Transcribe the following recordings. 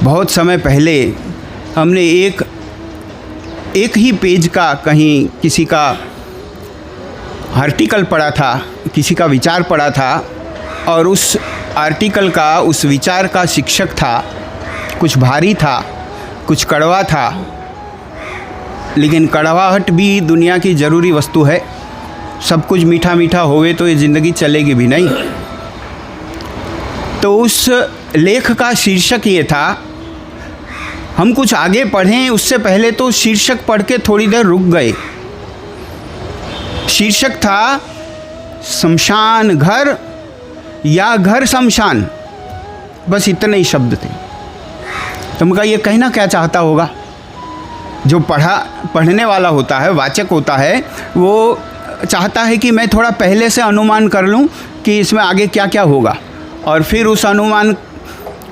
बहुत समय पहले हमने एक ही पेज का कहीं किसी का आर्टिकल पढ़ा था, किसी का विचार पढ़ा था, और उस आर्टिकल का, उस विचार का शिक्षक था, कुछ भारी था, कुछ कड़वा था, लेकिन कड़वाहट भी दुनिया की ज़रूरी वस्तु है। सब कुछ मीठा मीठा होवे तो ये ज़िंदगी चलेगी भी नहीं। तो उस लेख का शीर्षक ये था, हम कुछ आगे पढ़ें उससे पहले तो शीर्षक पढ़ के थोड़ी देर रुक गए। शीर्षक था शमशान घर या घर शमशान, बस इतने ही शब्द थे। तो मैं कहा ये कहना क्या चाहता होगा? जो पढ़ने वाला होता है, वाचक होता है, वो चाहता है कि मैं थोड़ा पहले से अनुमान कर लूं कि इसमें आगे क्या क्या होगा, और फिर उस अनुमान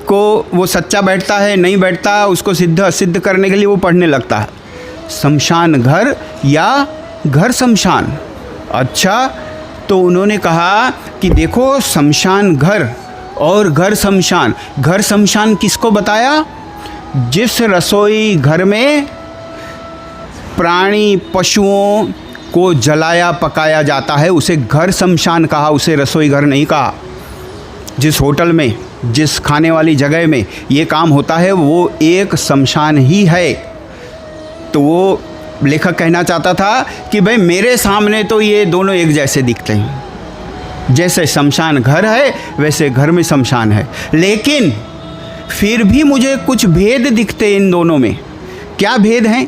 को वो सच्चा बैठता है नहीं बैठता, उसको सिद्ध करने के लिए वो पढ़ने लगता है। शमशान घर या घर शमशान। अच्छा, तो उन्होंने कहा कि देखो शमशान घर और घर शमशान। घर शमशान किसको बताया? जिस रसोई घर में प्राणी पशुओं को जलाया पकाया जाता है उसे घर शमशान कहा, उसे रसोई घर नहीं कहा। जिस होटल में, जिस खाने वाली जगह में ये काम होता है वो एक शमशान ही है। तो वो लेखक कहना चाहता था कि भाई मेरे सामने तो ये दोनों एक जैसे दिखते हैं, जैसे शमशान घर है वैसे घर में शमशान है, लेकिन फिर भी मुझे कुछ भेद दिखते इन दोनों में। क्या भेद हैं?